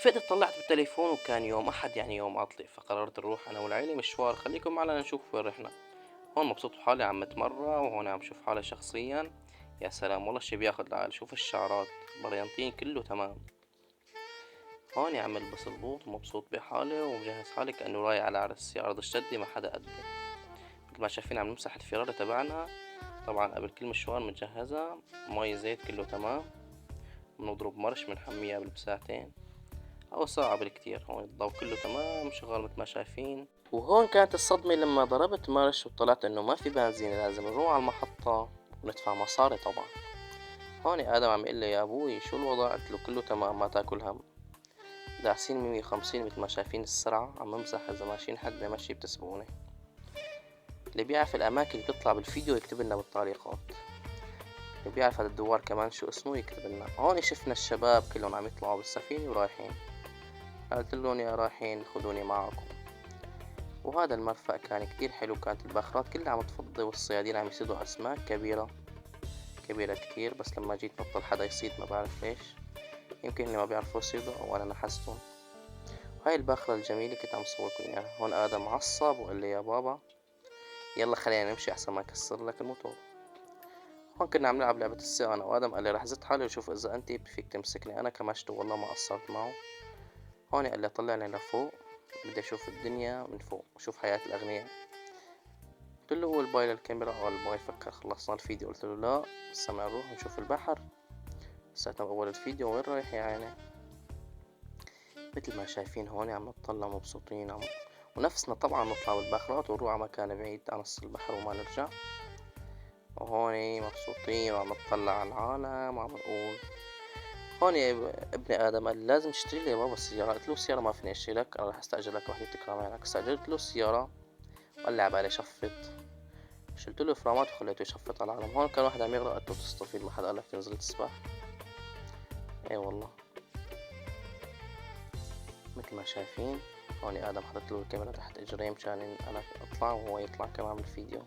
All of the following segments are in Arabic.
فقت طلعت بالتليفون وكان يوم أحد يعني يوم عطلة، فقررت نروح أنا والعيلة مشوار. خليكم معنا نشوف وين رحنا. هون مبسوط بحالي عم أتمرّن، وهون عم شوف حالي شخصيًا. يا سلام والله الشي بياخد العقل. شوف الشعرات، بريانتين كله تمام. هون عم ألبس البوط ومبسوط بحالي ومجهز حالي كأنه رايح على عرس. يا أرض اشتدي ما حدا قدي. متل ما شايفين عم نمسح الفرارة تبعنا. طبعا قبل كل مشوار منجهزها مي زيت كله تمام. بنضرب مرش بنحميها قبل بساعتين أو ساعة بالكتير. هون الضو كله تمام شغال متل ما شايفين. وهون كانت الصدمة لما ضربت مرش وطلعت إنه ما في بنزين، لازم نروح على المحطة وندفع مصاري طبعا. هون آدم عم يقول لي يا أبوي شو الوضع؟ قلت له كله تمام ما تاكل هم. داعسين 150 متل ما شايفين السرعة. عم بمزح إذا ماشيين حد ماشي بتسبقوني. اللي بيعرف الأماكن اللي بتطلع بالفيديو يكتب لنا بالتعليقات. اللي بيعرف هذا الدوار كمان شو اسمه يكتب لنا. هون شفنا الشباب كلهم عم يطلعوا بالسفينة ورايحين. قلت لهم يا رايحين خذوني معكم. وهذا المرفأ كان كتير حلو. كانت الباخرات كلها عم تفضي والصيادين عم يصيدوا أسماك كبيرة كبيرة كتير. بس لما جيت بطل حدا يصيد، ما بعرف ليش. يمكن اللي ما بيعرفوا يصيدوا أو أنا نحستهم. وهاي الباخرة الجميلة كنت عم صوركم إياها. هون آدم عصب وقال لي يا بابا يلا خلينا نمشي أحسن ما أكسر لك الموتور. هون كنا عم نلعب لعبة الثقة أنا وآدم. قال لي رح زت حالي وشوف إذا أنت فيك تمسكني. أنا كمشته والله ما قصرت معه. هون قال لي طلعني لفوق، بدي أشوف الدنيا من فوق وشوف حياة الأغنياء. قلت له هو الباي للكاميرا. قال ما يفكر خلصنا الفيديو. قلت له لا لسه بدنا نروح نشوف البحر. لساتنا بأول الفيديو وين رايح يا عيني. مثل ما شايفين هون عم نطلع مبسوطين ونفسنا طبعا نطلع بالباخرات ونروح على مكان بعيد عن نص البحر وما نرجع. وهون مبسوطين وعم نطلع على العالم وعم نقول. هون ابن آدم قال لازم تشتري لي يا بابا السيارة. قلت له السيارة ما فيني اشتري لك، أنا رح استأجر لك وحدة تكرم عينك. استأجرت له السيارة وقال لي عبالي شفط. شلت له فرامات وخليته يشفط على العالم. هون كان واحد عم يغرق قلت له تستفيد، ما حدا قال لك تنزل تسبح. اي والله. مثل ما شايفين هون آدم حطت له الكاميرا تحت اجريه مشان انا اطلع وهو يطلع كمان بالفيديو.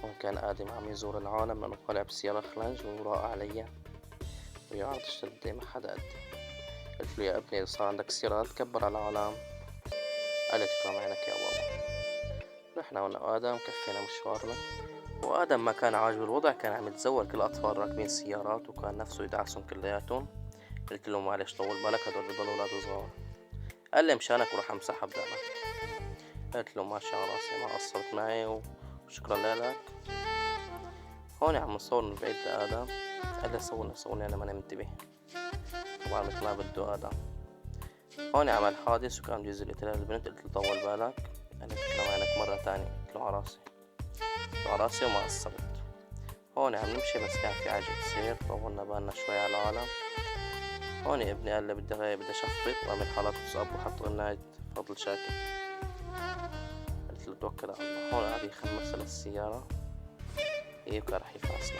هون كان آدم عم يزور العالم لأنه طالع بسيارة خلنج وراء عليا ويا عرض الشدة ما حدا قدي. قلت له يا ابني صار عندك سيارة تكبر على العالم. قال لي تكرم عينك يا بابا. رحنا أنا وآدم كفينا مشوارنا. وآدم ما كان عاجبه الوضع، كان عم يتزول كل الأطفال راكبين سيارات وكان نفسه يدعسهم كلياتهم. قلت له معلش طول بالك هدول بضلوا أولاد صغار. قال لي مشانك وراح أمسحها بدقنك. قلت له ماشي على راسي ما قصرت معي وشكرا لك. هون عم نصور من بعيد لآدم. قال لي صورني أنا ماني منتبه. طبعا مثل ما بده آدم. هون عمل حادث وكان بده ينزل يقتل البنت. قلت له طول بالك. قال لي تكرم عينك مرة تانية. قلت له على راسي. قلت له على راسي وما قصرت. هون عم نمشي بس كان في عجلة سير. طولنا بالنا شوي على العالم. هون ابني قال لي بدي أشفط وأعمل حالات واتساب وحط غناية فضل شاكر. قلت له توكل على الله. هون قاعد يخمس للسيارة. وكان رح يفحصنا.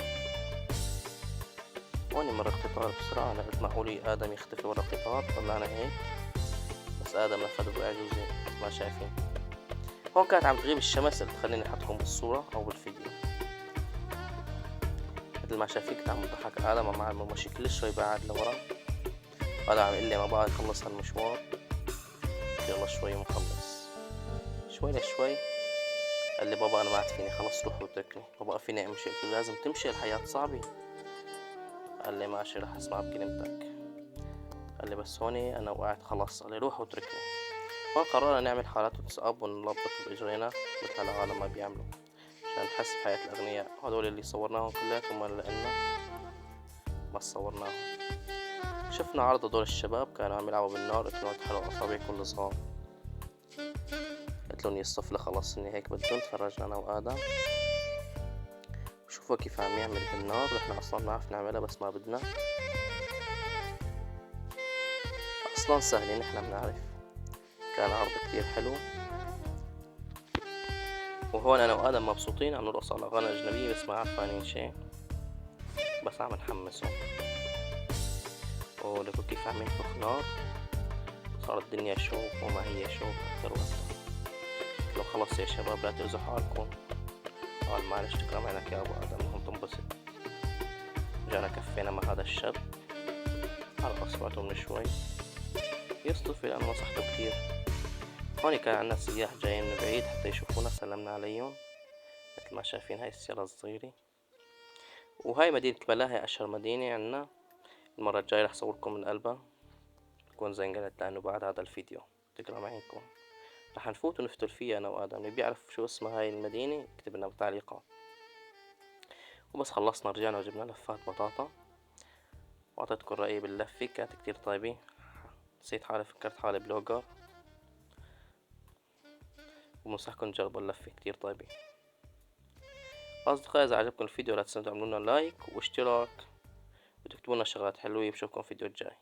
هون مر القطار بسرعة. أنا قلت معقول آدم يختفي ورا القطار. طلعنا هيك بس آدم نفذ بوقع جوزي مثل ما شايفين. هون كانت عم تغيب الشمس اللي تخليني أحطكم بالصورة أو بالفيديو. مثل ما شايفين كنت عم بضحك آدم مع الممشي كل شوي بعد لورا. هذا عم يقول لي ما بقى يخلص هالمشوار. يلا شوي مخلص. شوي لشوي قال لي بابا أنا ما عاد فيني خلص روح واتركني ما بقى فيني أمشي. قلت له لازم تمشي الحياة صعبة. قال لي ماشي رح أسمع بكلمتك. قال لي بس هوني أنا وقعت خلاص. قال لي روح واتركني. هون قررنا نعمل حالات واتساب ونلبط بإجرينا مثل هالعالم ما بيعملوا عشان نحس بحياة الأغنياء. هدول اللي صورناهم كلياتهم ولا لأنه ما صورناهم. شفنا عرض هدول الشباب كانوا عم يلعبوا بالنار. قلت لهم تحرقوا أصابعكم الصغار. قلت لهم يصطفلوا خلص إني هيك بدهم. تفرجنا أنا وآدم وشوفوا كيف عم يعمل بالنار. نحنا أصلا بنعرف نعملها بس ما بدنا. أصلا سهلة نحنا بنعرف. كان عرض كتير حلو. وهون أنا وآدم مبسوطين عم نرقص على أغاني أجنبية بس ما عارفانين شي. بس عم نحمسهم. ولكم كيف عم ينفخ نار. صارت الدنيا شوف وما هي شوف أكتر وأكتر. قلت له خلص يا شباب لا تأذوا حالكم. قال معلش تكرم عينك يا أبو آدم هم تنبسط. رجعنا كفينا مع هذا الشاب على أصبعته من شوي. كتير صدفة لأنه نصحته كتير. هون كان عنا سياح جايين من بعيد حتى يشوفونا، سلمنا عليهم مثل ما شايفين. هاي السيارة الصغيرة، وهاي مدينة بلاهي أشهر مدينة عنا. المرة الجاية رح صوركم من قلبها، بكون زنقلت لأنه بعد هذا الفيديو تقرا معيكم رح نفوت ونفتل فيها أنا وآدم. اللي بيعرف شو اسمها هاي المدينة يكتب لنا بالتعليقات. وبس خلصنا رجعنا وجبنا لفات بطاطا، وأعطيتكم رأيي باللفة كانت كتير طيبة. نسيت حالي، فكرت حالي بلوجر، وبنصحكم تجربوا اللفة كتير طيبة. أصدقائي إذا عجبكم الفيديو لا تنسوا تعملونا لايك واشتراك وتكتبولنا شغلات حلوة. بشوفكم فيديو الجاي.